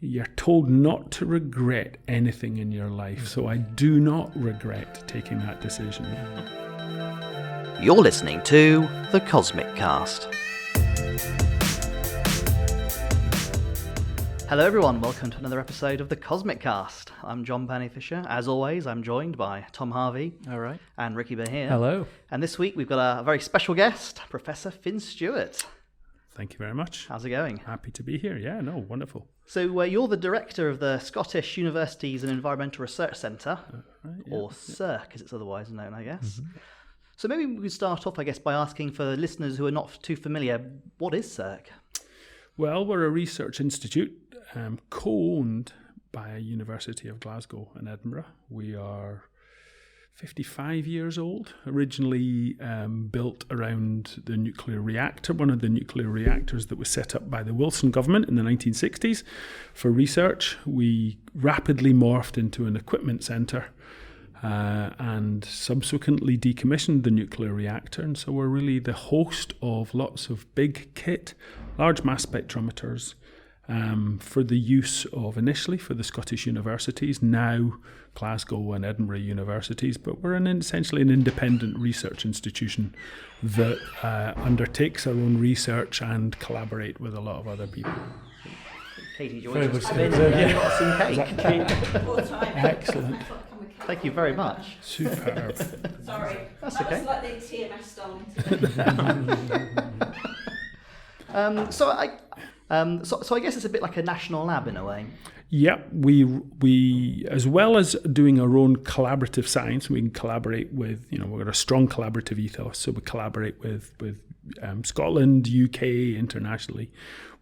You're told not to regret anything in your life, so I do not regret taking that decision. You're listening to the Cosmic Cast. Hello everyone, welcome to another episode of the Cosmic Cast. I'm John Fisher. As always, I'm joined by Tom Harvey. All right. And Ricky Bahir. Hello. And this week we've got a very special guest, Professor Finn Stuart. Thank you very much. How's it going? Happy to be here. Yeah, no, wonderful. So you're the director of the Scottish Universities and Environmental Research Centre, or CERC as it's otherwise known, I guess. Mm-hmm. So maybe we could start off, I guess, by asking for listeners who are not too familiar, what is CERC? Well, we're a research institute co-owned by University of Glasgow and Edinburgh. We are 55 years old, originally built around the nuclear reactor, one of the nuclear reactors that was set up by the Wilson government in the 1960s for research. We rapidly morphed into an equipment centre and subsequently decommissioned the nuclear reactor. And so we're really the host of lots of big kit, large mass spectrometers, for the use of initially for the Scottish universities, now Glasgow and Edinburgh universities, but we're essentially an independent research institution that undertakes our own research and collaborate with a lot of other people. Katie, do you want to come in and got some cake? Excellent. Thank you very much. Superb. Sorry, that's that okay. was like the TMS starting. So I guess it's a bit like a national lab in a way. Yeah, we as well as doing our own collaborative science, we can collaborate with, we've got a strong collaborative ethos, so we collaborate with Scotland, UK, internationally.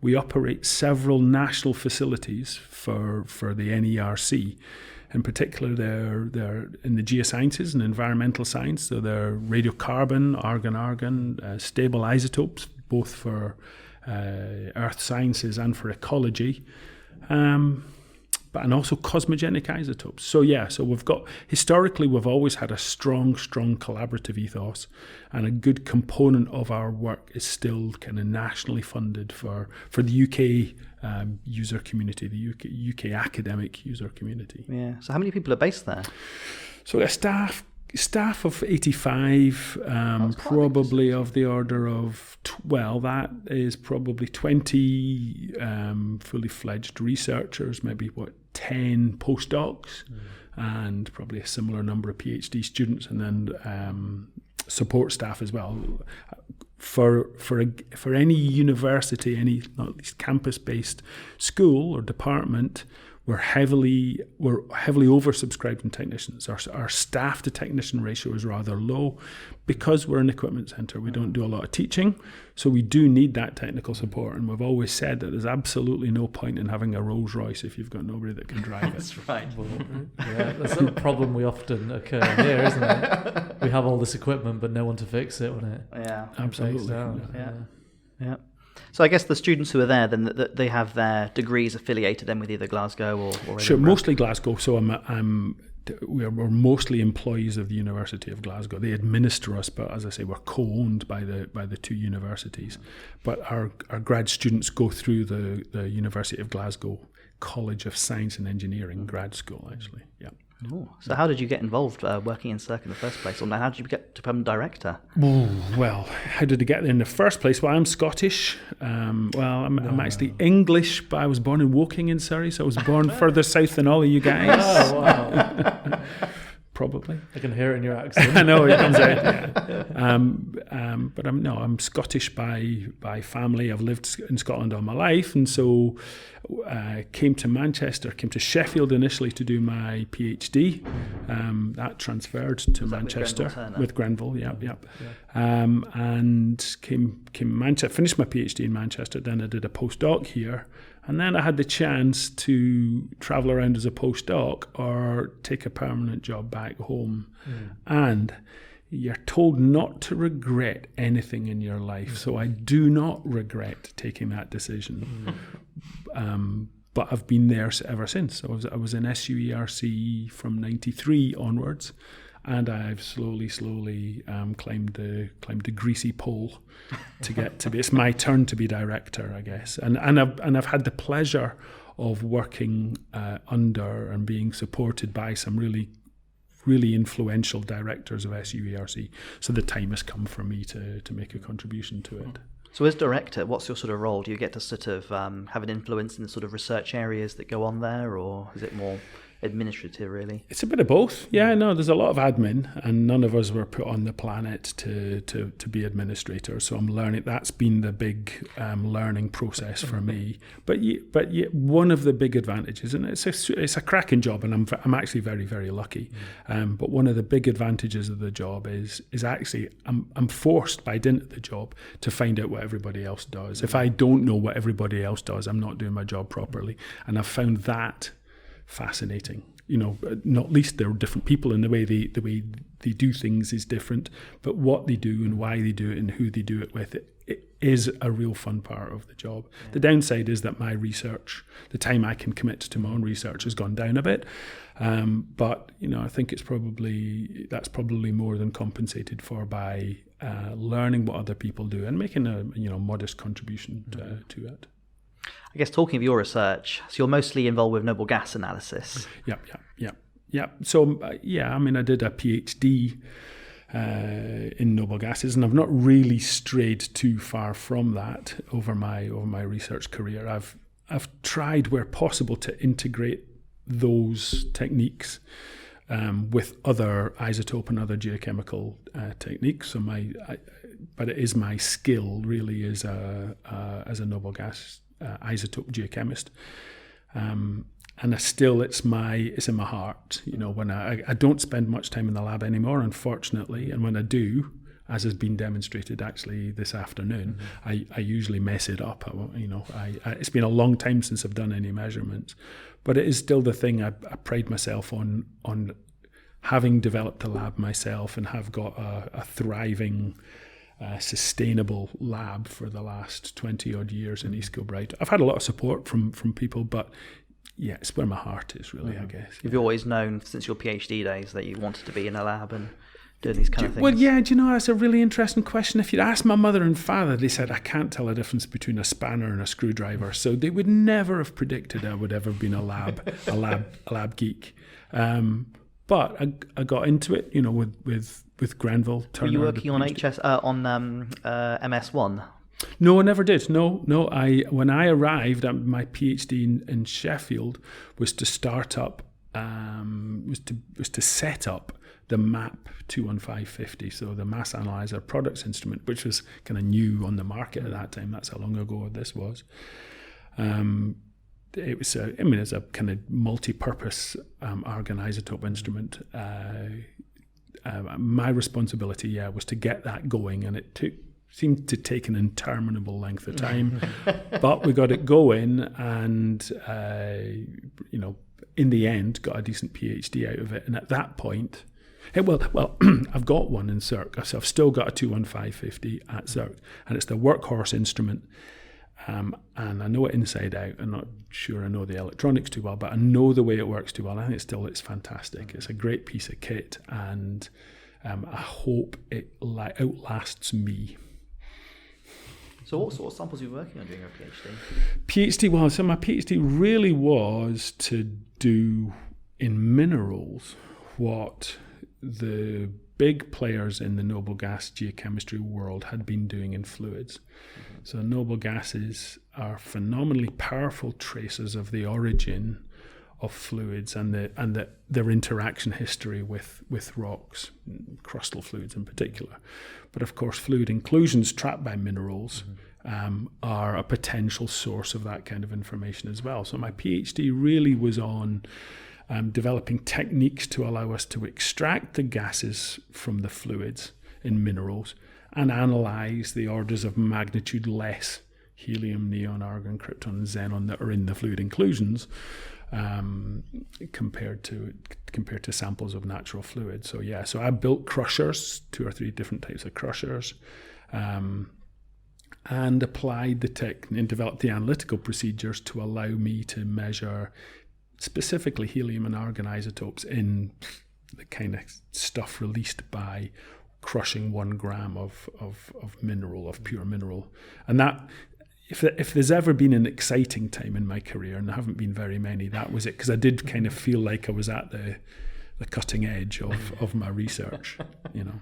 We operate several national facilities for the NERC. In particular, they're in the geosciences and environmental science, so they're radiocarbon, argon, stable isotopes, both for earth sciences and for ecology, and also cosmogenic isotopes. So historically we've always had a strong collaborative ethos, and a good component of our work is still kind of nationally funded for the UK user community, the UK academic user community. Yeah. So how many people are based there? So a staff of 85, probably of the order of, that is probably 20 fully fledged researchers, maybe 10 postdocs, and probably a similar number of PhD students, and then support staff as well. For any university, any at least campus-based school or department, we're heavily oversubscribed in technicians. Our staff to technician ratio is rather low because we're an equipment centre. We don't do a lot of teaching, so we do need that technical support. And we've always said that there's absolutely no point in having a Rolls Royce if you've got nobody that can drive it. That's right. Yeah, that's a problem we often occur here, isn't it? We have all this equipment, but no one to fix it when it absolutely breaks down. Yeah. So I guess the students who are there, then they have their degrees affiliated then with either Glasgow or Sure, Edinburgh. mostly Glasgow. So we're mostly employees of the University of Glasgow. They administer us, but as I say, we're co-owned by the two universities. But our grad students go through the University of Glasgow College of Science and Engineering grad school, actually. Yeah. Ooh. So how did you get involved working in CERC in the first place? Or how did you get to become director? Well, how did I get there in the first place? Well, I'm Scottish. I'm actually English, but I was born in Woking in Surrey, so I was born further south than all of you guys. Oh, wow. Probably. I can hear it in your accent. I know, it comes out, yeah. But I'm Scottish by family. I've lived in Scotland all my life, and so came to Sheffield initially to do my PhD. That transferred to Manchester with Grenville, and came Manchester, finished my PhD in Manchester, then I did a postdoc here. And then I had the chance to travel around as a postdoc or take a permanent job back home. And you're told not to regret anything in your life. So I do not regret taking that decision. But I've been there ever since. I was in SUERC from 93 onwards. And I've slowly climbed the greasy pole to get to be. It's my turn to be director, I guess. And I've had the pleasure of working under and being supported by some really influential directors of SUERC. So the time has come for me to make a contribution to it. So as director, what's your sort of role? Do you get to sort of have an influence in the sort of research areas that go on there, or is it more administrative, really? It's a bit of both. Yeah, no, there's a lot of admin, and none of us were put on the planet to be administrators. So I'm learning. That's been the big learning process for me. But yet one of the big advantages, and it's a cracking job, and I'm actually very, very lucky. But one of the big advantages of the job is actually I'm forced by dint of the job to find out what everybody else does. If I don't know what everybody else does, I'm not doing my job properly, and I've found that fascinating. Not least there are different people, and the way they do things is different, but what they do and why they do it and who they do it with, it is a real fun part of the job. Yeah. The downside is that my research, the time I can commit to my own research, has gone down a bit, but I think that's probably more than compensated for by learning what other people do and making a modest contribution to it. I guess talking of your research, so you're mostly involved with noble gas analysis. Yeah. So I did a PhD in noble gases, and I've not really strayed too far from that over my research career. I've tried where possible to integrate those techniques with other isotope and other geochemical techniques. So but it is my skill really as a noble gas isotope geochemist, and it's in my heart. When I don't spend much time in the lab anymore, unfortunately, and when I do, as has been demonstrated actually this afternoon, I usually mess it up. It's been a long time since I've done any measurements, but it is still the thing I pride myself on having developed a lab myself and have got a thriving sustainable lab for the last 20 odd years in East Kilbride. I've had a lot of support from people, but yeah, it's where my heart is really, I guess. You've always known since your PhD days that you wanted to be in a lab and doing these kind of things? Well, yeah, that's a really interesting question. If you'd asked my mother and father, they said I can't tell a difference between a spanner and a screwdriver. So they would never have predicted I would ever have been a lab geek. But I got into it, with Grenville, Turner. Were you working on MS1? No, I never did. No. When I arrived, my PhD in Sheffield was to start up, was to set up the MAP 21550, so the Mass Analyzer Products Instrument, which was kind of new on the market at that time. That's how long ago this was. It was it's a kind of multi-purpose argon isotope instrument. My responsibility, was to get that going, and it seemed to take an interminable length of time, but we got it going, and in the end, got a decent PhD out of it. And at that point, I've got one in CERC, so I've still got a 21550 at CERC, and it's the workhorse instrument. And I know it inside out. I'm not sure I know the electronics too well, but I know the way it works too well. I think it's fantastic. It's a great piece of kit, and I hope it outlasts me. So what sort of samples were you working on during your PhD? My PhD really was to do in minerals what the big players in the noble gas geochemistry world had been doing in fluids. So noble gases are phenomenally powerful tracers of the origin of fluids and their interaction history with rocks, crustal fluids in particular. But of course, fluid inclusions trapped by minerals are a potential source of that kind of information as well. So my PhD really was on developing techniques to allow us to extract the gases from the fluids in minerals and analyze the orders of magnitude less helium, neon, argon, krypton, and xenon that are in the fluid inclusions compared to samples of natural fluids. So I built crushers, 2 or 3 different types of crushers, and applied the tech and developed the analytical procedures to allow me to measure specifically helium and argon isotopes in the kind of stuff released by crushing 1 gram of mineral, of pure mineral. And that, if there's ever been an exciting time in my career, and there haven't been very many, that was it, because I did kind of feel like I was at the cutting edge of my research, you know.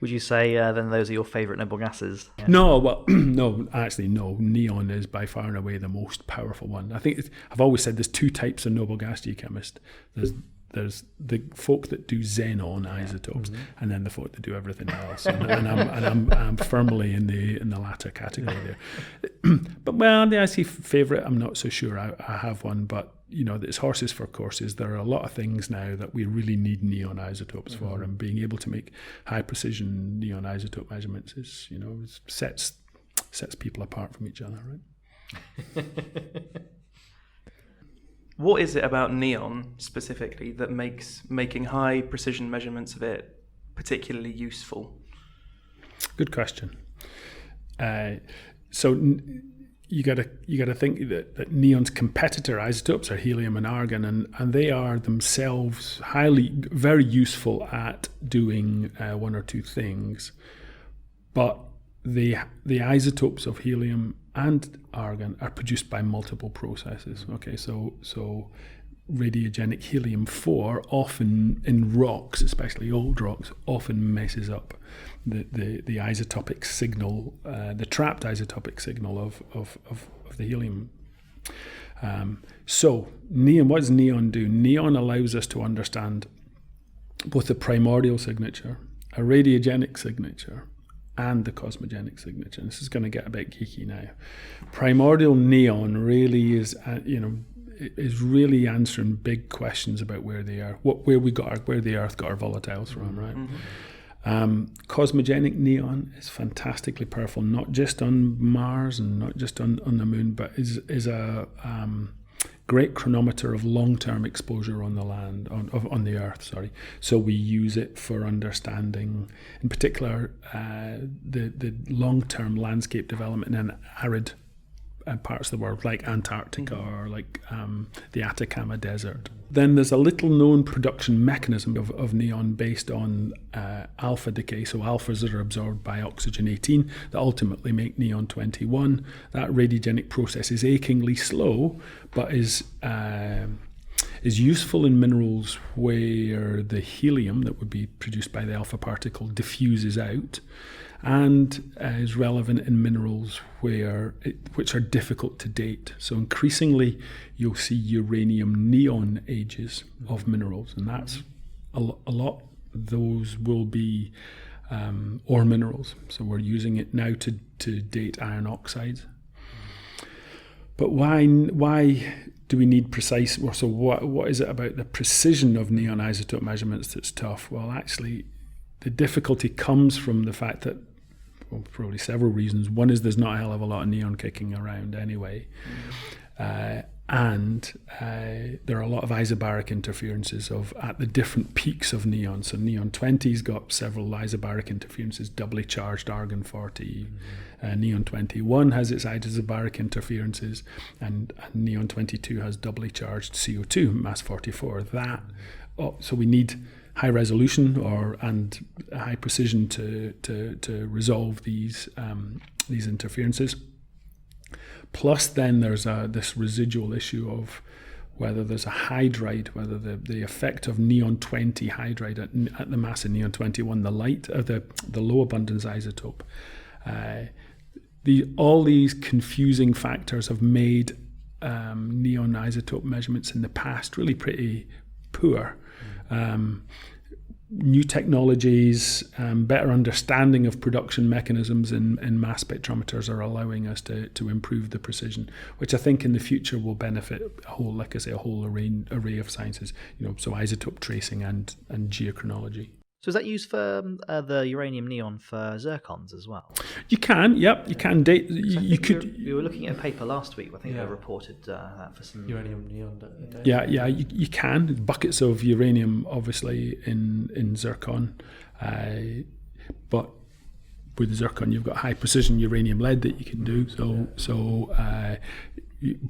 Would you say then those are your favourite noble gases? Yeah. No, well, no, actually, no. Neon is by far and away the most powerful one. I think I've always said there's two types of noble gas geochemist. There's the folk that do xenon isotopes, and then the folk that do everything else. And I'm firmly in the latter category there. But well, I see favourite. I'm not so sure. I have one, but you know, it's horses for courses. There are a lot of things now that we really need neon isotopes for, and being able to make high precision neon isotope measurements is, you know, sets people apart from each other, right? What is it about neon specifically that makes making high precision measurements of it particularly useful? Good question. So you gotta think that neon's competitor isotopes are helium and argon, and they are themselves very useful at doing one or two things, but the isotopes of helium and argon are produced by multiple processes. Okay, so radiogenic helium-4 often in rocks, especially old rocks, often messes up the isotopic signal, the trapped isotopic signal of the helium. So neon, what does neon do? Neon allows us to understand both the primordial signature, a radiogenic signature, and the cosmogenic signature. And this is going to get a bit geeky now. Primordial neon really is, is really answering big questions about where the Earth got our volatiles from, right? Cosmogenic neon is fantastically powerful, not just on Mars and not just on the Moon, but is a great chronometer of long-term exposure on the land, on the Earth, sorry. So we use it for understanding, in particular, the long-term landscape development in arid parts of the world, like Antarctica or like the Atacama Desert. Then there's a little-known production mechanism of neon based on alpha decay, so alphas that are absorbed by oxygen-18 that ultimately make neon-21. That radiogenic process is achingly slow, but is useful in minerals where the helium that would be produced by the alpha particle diffuses out, and is relevant in minerals which are difficult to date. So increasingly, you'll see uranium neon ages of minerals, and that's a lot. Those will be ore minerals. So we're using it now to date iron oxides. But why do we need precise? So what is it about the precision of neon isotope measurements that's tough? Well, actually, the difficulty comes from the fact that, well, probably several reasons. One is there's not a hell of a lot of neon kicking around anyway. And there are a lot of isobaric interferences at the different peaks of neon. So neon 20's got several isobaric interferences, doubly charged argon-40. Neon 21 has its isobaric interferences, and neon 22 has doubly charged CO2, mass 44. So we need high resolution and high precision to resolve these interferences. Plus, then there's this residual issue of whether there's a hydride, whether the effect of neon 20 hydride at the mass of neon 21, the light of the low abundance isotope. All these confusing factors have made neon isotope measurements in the past really pretty poor. New technologies, better understanding of production mechanisms in mass spectrometers are allowing us to improve the precision, which I think in the future will benefit a whole array of sciences. So isotope tracing and geochronology. So is that used for the uranium neon for zircons as well? You can, yep. You can date. You could. We were looking at a paper last week. I think they reported that for some uranium neon. Yeah. You can buckets of uranium, obviously in zircon, but with zircon you've got high precision uranium lead that you can do. So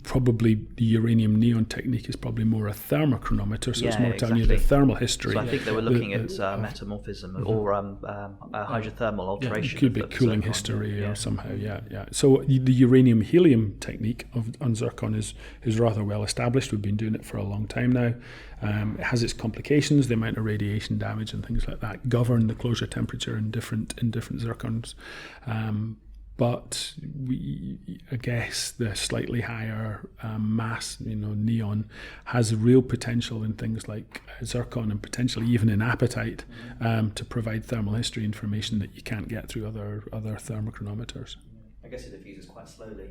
probably the uranium neon technique is probably more a thermochronometer, so it's more telling you the thermal history. So I think they were looking at metamorphism or hydrothermal alteration. It could be cooling history or somehow, So the uranium helium technique on zircon is rather well established. We've been doing it for a long time now. It has its complications. The amount of radiation damage and things like that govern the closure temperature in different zircons. But I guess the slightly higher mass, neon, has real potential in things like zircon and potentially even in apatite to provide thermal history information that you can't get through other thermochronometers. I guess it diffuses quite slowly.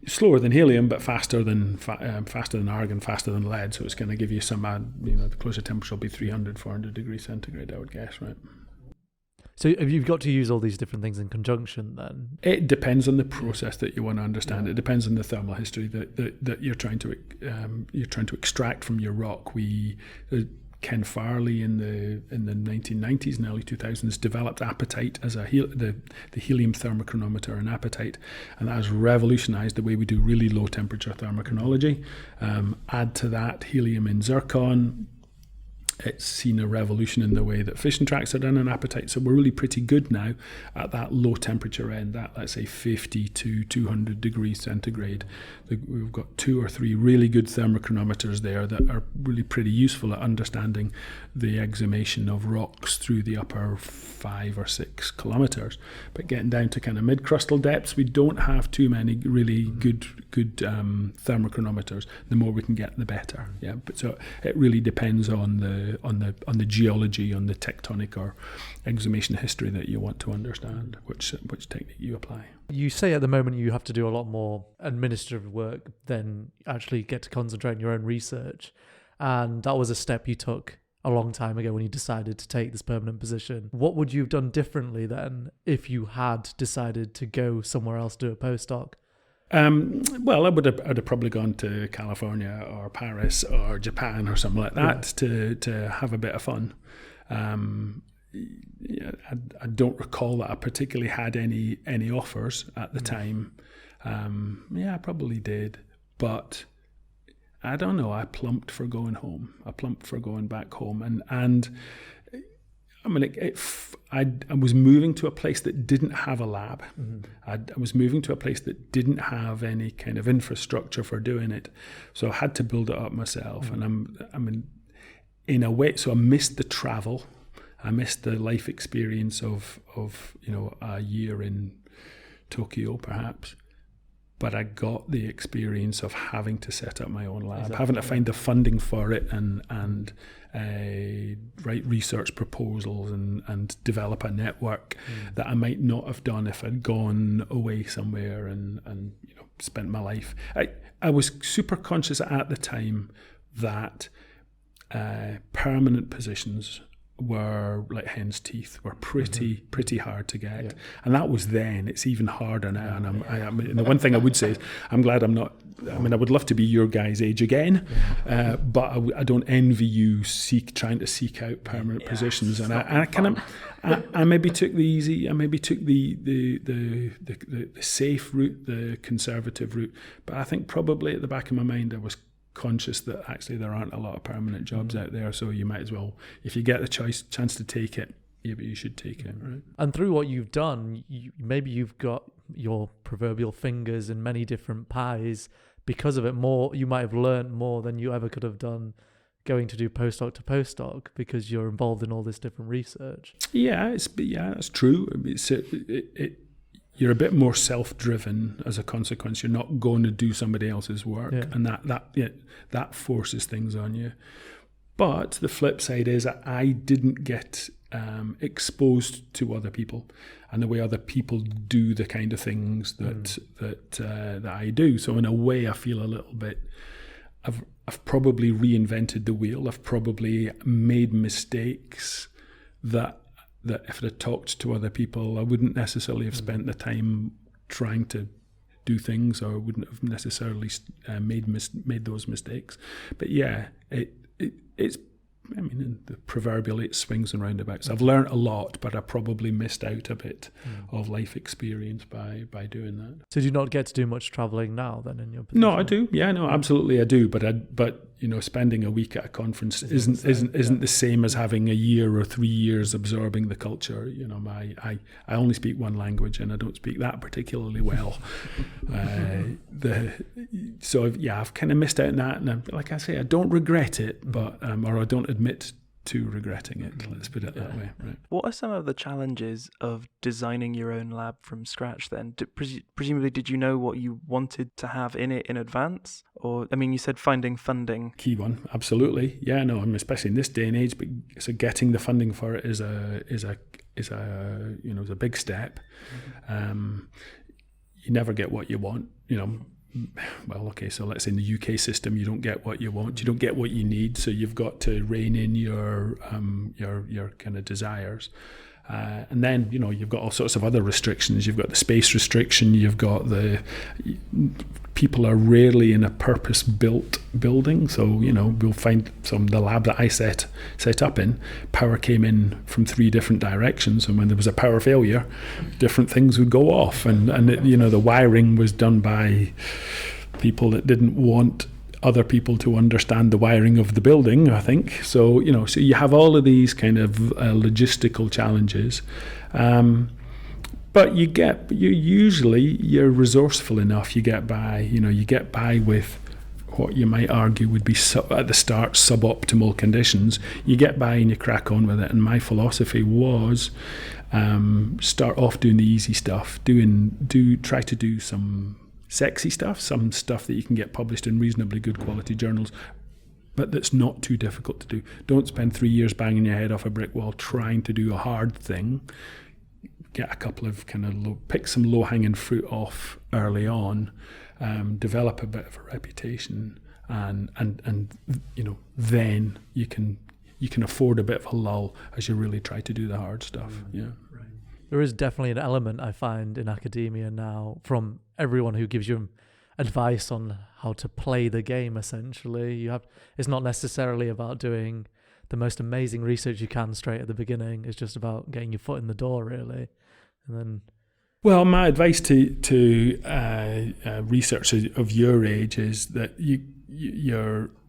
Slower than helium, but faster than argon, faster than lead. So it's going to give you some, the closure temperature will be 300, 400 degrees centigrade, I would guess, right? So have you got to use all these different things in conjunction then? It depends on the process that you want to understand. It depends on the thermal history that you're trying to extract from your rock. Ken Farley in the 1990s and early 2000s developed apatite as the helium thermochronometer and apatite, and that has revolutionized the way we do really low temperature thermochronology. Add to that helium in zircon. It's seen a revolution in the way that fission tracks are done in apatite. So we're really pretty good now at that low temperature end, that let's say 50 to 200 degrees centigrade. We've got 2 or 3 really good thermochronometers there that are really pretty useful at understanding the exhumation of rocks through the upper 5 or 6 kilometers. But getting down to kind of mid-crustal depths, we don't have too many really good thermochronometers. The more we can get, the better. Yeah, but so it really depends on the geology, on the tectonic or exhumation history that you want to understand, which technique you apply. You say at the moment you have to do a lot more administrative work than actually get to concentrate on your own research, and that was a step you took a long time ago when you decided to take this permanent position. What would you have done differently then if you had decided to go somewhere else to do a postdoc? Well, I'd have probably gone to California or Paris or Japan or something like that to have a bit of fun. I don't recall that I particularly had any offers at the time. I probably did, but I don't know. I plumped for going home. I plumped for going back home, and I mean, I was moving to a place that didn't have a lab. I was moving to a place that didn't have any kind of infrastructure for doing it, so I had to build it up myself. And in a way, so I missed the travel. I missed the life experience of a year in Tokyo, perhaps. But I got the experience of having to set up my own lab, having to find the funding for it and write research proposals and develop a network that I might not have done if I'd gone away somewhere and spent my life. I was super conscious at the time that permanent positions were like hen's teeth, were pretty hard to get, and that was then. It's even harder now. And the one thing I would say is I'm glad I'm not. I mean, I would love to be your guys' age again, but I don't envy you trying to seek out permanent positions. And I maybe took the easy. I maybe took the safe route, the conservative route. But I think probably at the back of my mind I was conscious that actually there aren't a lot of permanent jobs out there, so you might as well, if you get the chance to take it, you should take it, right? And through what you've done, maybe you've got your proverbial fingers in many different pies. Because of it, you might have learned more than you ever could have done going to do postdoc to postdoc, because you're involved in all this different research. That's true. You're a bit more self-driven as a consequence. You're not going to do somebody else's work, and that forces things on you. But the flip side is I didn't get exposed to other people and the way other people do the kind of things that I do. So in a way, I feel a little bit. I've probably reinvented the wheel. I've probably made mistakes that if I had talked to other people, I wouldn't necessarily have spent the time trying to do things, or wouldn't have necessarily made those mistakes. But yeah, it's the proverbial 8 swings and roundabouts. I've learned a lot, but I probably missed out a bit of life experience by doing that. So do you not get to do much traveling now then in your position? No, I do. Yeah, no, absolutely I do. But spending a week at a conference isn't the same as having a year or 3 years absorbing the culture. I only speak one language and I don't speak that particularly well. I've kind of missed out on that, and like I say, I don't regret it, but or I don't admit to regretting it. Let's put it that way. Right. What are some of the challenges of designing your own lab from scratch then? Presumably, did you know what you wanted to have in it in advance? Or, you said finding funding. Key one, absolutely. Yeah, no, especially in this day and age, but so getting the funding for it is a big step. You never get what you want, Well, okay, so let's say in the UK system, you don't get what you want, you don't get what you need, so you've got to rein in your kind of desires. And then, you've got all sorts of other restrictions. You've got the space restriction, you've got people are rarely in a purpose-built building. So, we'll find the lab that I set up in, power came in from 3 different directions. And when there was a power failure, different things would go off. And the wiring was done by people that didn't want other people to understand the wiring of the building, I think. So, so you have all of these kind of logistical challenges. But you're resourceful enough, you get by with what you might argue would be at the start suboptimal conditions. You get by and you crack on with it. And my philosophy was start off doing the easy stuff, try to do some sexy stuff, some stuff that you can get published in reasonably good quality journals, but that's not too difficult to do. Don't spend 3 years banging your head off a brick wall trying to do a hard thing. Get a couple of pick some low-hanging fruit off early on, develop a bit of a reputation, and then you can afford a bit of a lull as you really try to do the hard stuff. Yeah. There is definitely an element I find in academia now from everyone who gives you advice on how to play the game. Essentially, it's not necessarily about doing the most amazing research you can straight at the beginning. It's just about getting your foot in the door, really, and then. Well, my advice to researchers of your age is that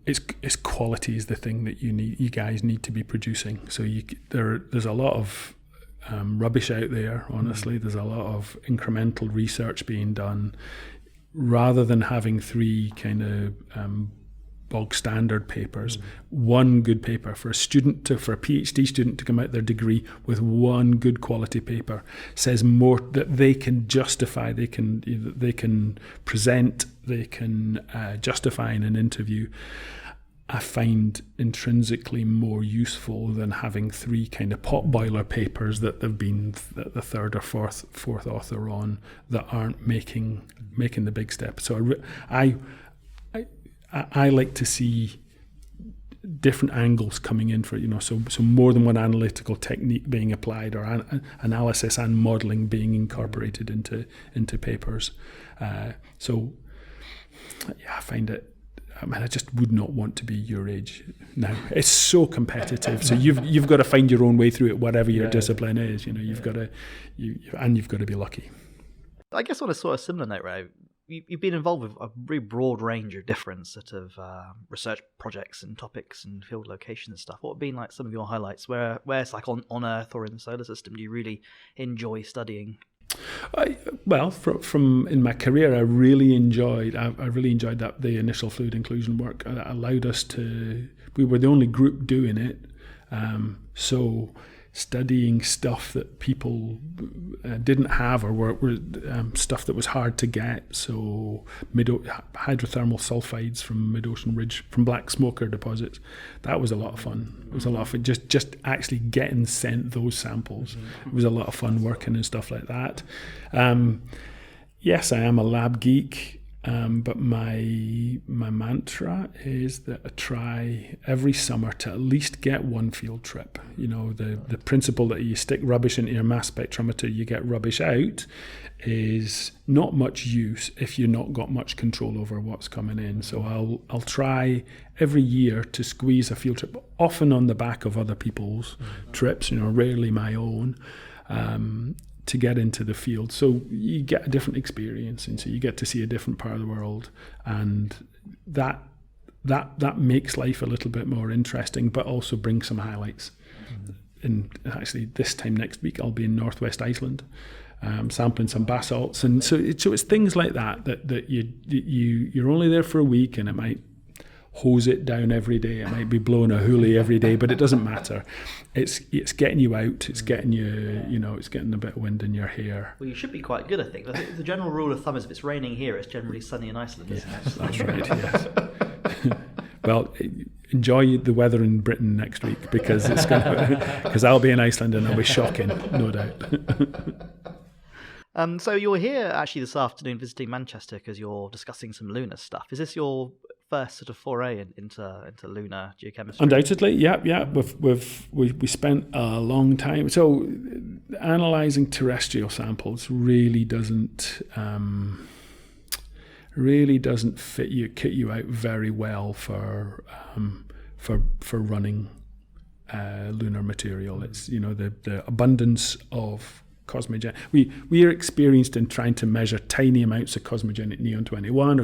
it's quality is the thing that you guys need to be producing. So there's a lot of rubbish out there, honestly. There's a lot of incremental research being done. Rather than having 3 kind of bog standard papers, one good paper for a PhD student to come out their degree with one good quality paper says more that they can justify, they can present, they can justify in an interview. I find intrinsically more useful than having 3 kind of potboiler papers that they've been the 3rd or 4th author on that aren't making the big step. So I like to see different angles coming in for so more than one analytical technique being applied, or analysis and modelling being incorporated into papers. I find it. I just would not want to be your age now. It's so competitive. So you've got to find your own way through it, whatever your discipline is. You've got to be lucky. I guess on a sort of similar note, right? You've been involved with a very broad range of different sort of research projects and topics and field locations and stuff. What have been like some of your highlights? Where it's like on Earth or in the solar system do you really enjoy studying? From in my career, I really enjoyed that the initial fluid inclusion work that allowed us to. We were the only group doing it, so studying stuff that people didn't have or were stuff that was hard to get. So hydrothermal sulfides from mid-ocean ridge, from black smoker deposits. That was a lot of fun. It was a lot of fun. Just actually getting sent those samples. It was a lot of fun working and stuff like that. Yes, I am a lab geek. but my mantra is that I try every summer to at least get one field trip. You know, the principle that you stick rubbish into your mass spectrometer, you get rubbish out, is not much use if you've not got much control over what's coming in. So I'll try every year to squeeze a field trip, often on the back of other people's trips, you know, rarely my own, to get into the field. So you get a different experience, and so you get to see a different part of the world, and that makes life a little bit more interesting, but also brings some highlights. And actually this time next week I'll be in northwest Iceland, sampling some basalts, and so it's things like that you're only there for a week, and it might hose it down every day, it might be blowing a hoolie every day, but it doesn't matter. It's getting you out, it's getting you, you know, it's getting a bit of wind in your hair. Well, you should be quite good, I think. The general rule of thumb is if it's raining here, it's generally sunny in Iceland, isn't it? That's right, yes. Well, enjoy the weather in Britain next week, because because I'll be in Iceland and it'll be shocking, no doubt. So you're here actually this afternoon visiting Manchester because you're discussing some lunar stuff. Is this your first sort of foray into lunar geochemistry? Undoubtedly, yeah. We spent a long time. So analysing terrestrial samples really doesn't kit you out very well for running lunar material. It's, you know, the abundance of cosmogenic. We are experienced in trying to measure tiny amounts of cosmogenic neon-21 or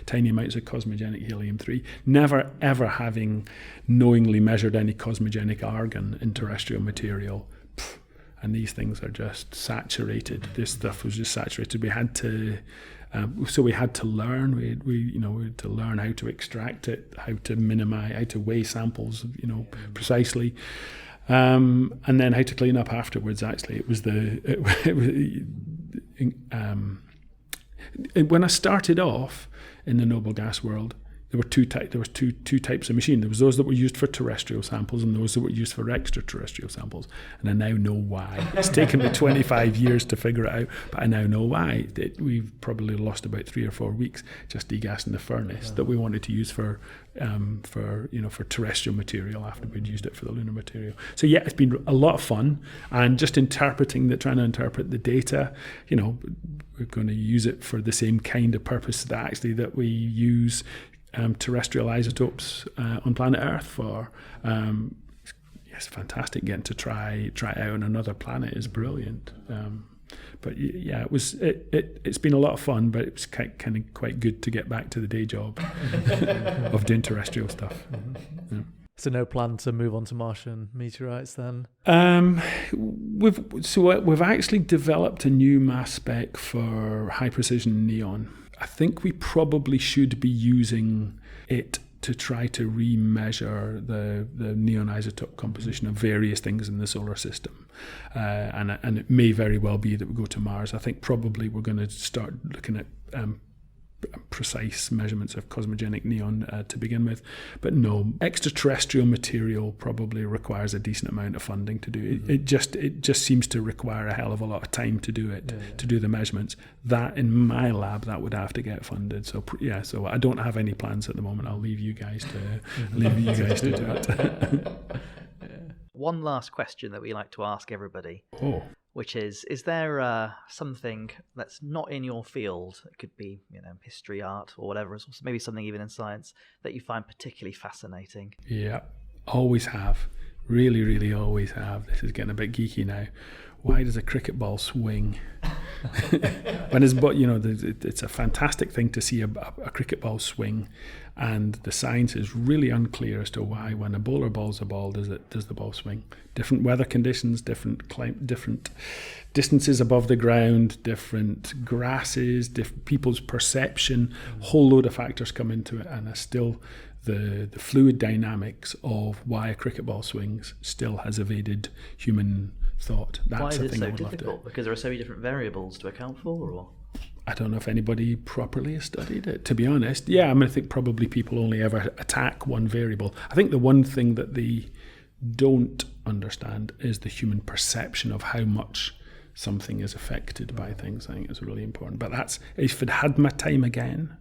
tiny amounts of cosmogenic helium-3, never ever having knowingly measured any cosmogenic argon in terrestrial material. And these things are just saturated. This stuff was just saturated. We had to learn. We had to learn how to extract it, how to minimize, how to weigh samples, you know, precisely. And then how to clean up afterwards. Actually, when I started off in the noble gas world, there was two types of machine. There was those that were used for terrestrial samples and those that were used for extraterrestrial samples. And I now know why. It's taken me 25 years to figure it out, but I now know why. We've probably lost about 3 or 4 weeks just degassing the furnace that we wanted to use for terrestrial material after we'd used it for the lunar material. So yeah, it's been a lot of fun, and just trying to interpret the data. You know, we're going to use it for the same kind of purpose that we use terrestrial isotopes on planet Earth for. It's fantastic getting to try it out on another planet is brilliant. But yeah, it's been a lot of fun, but it was kind of quite good to get back to the day job of doing terrestrial stuff. Yeah. So no plan to move on to Martian meteorites then? We've actually developed a new mass spec for high precision neon. I think we probably should be using it to try to remeasure the neon isotope composition of various things in the solar system. And it may very well be that we go to Mars. I think probably we're going to start looking at precise measurements of cosmogenic neon to begin with. But no, extraterrestrial material probably requires a decent amount of funding to do it. Mm-hmm. It just seems to require a hell of a lot of time to do it, to do the measurements. That in my lab, that would have to get funded. So so I don't have any plans at the moment. I'll leave you guys to do it. One last question that we like to ask everybody. Oh. Which is there something that's not in your field? It could be, history, art, or whatever. Maybe something even in science that you find particularly fascinating. Yeah, always have. Really, really always have. This is getting a bit geeky now. Why does a cricket ball swing? It's a fantastic thing to see a cricket ball swing, and the science is really unclear as to why, when a bowler bowls a ball, does the ball swing. Different weather conditions, different distances above the ground, different grasses, different people's perception, whole load of factors come into it, and still the fluid dynamics of why a cricket ball swings still has evaded human thought. That's why is it so difficult? Because there are so many different variables to account for, or? I don't know if anybody properly has studied it, to be honest. Yeah, I think probably people only ever attack one variable. I think the one thing that they don't understand is the human perception of how much something is affected by things. I think it's really important. But that's, if it had my time again,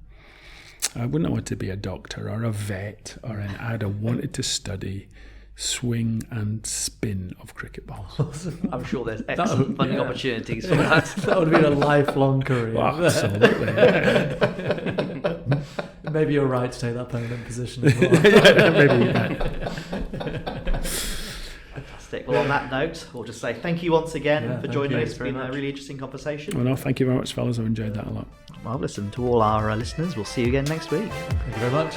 I wouldn't want to be a doctor or a vet or an I'd have wanted to study swing and spin of cricket balls. I'm sure there's excellent funding opportunities for that. That would have been a lifelong career. Well, absolutely. Maybe you're right to take that permanent position as well. Maybe. Fantastic. Well, on that note, we'll just say thank you once again for joining us. It's been much. a really interesting conversation. Well, no, thank you very much, fellas. I've enjoyed that a lot. Well, listen, to all our listeners, we'll see you again next week. Thank you very much.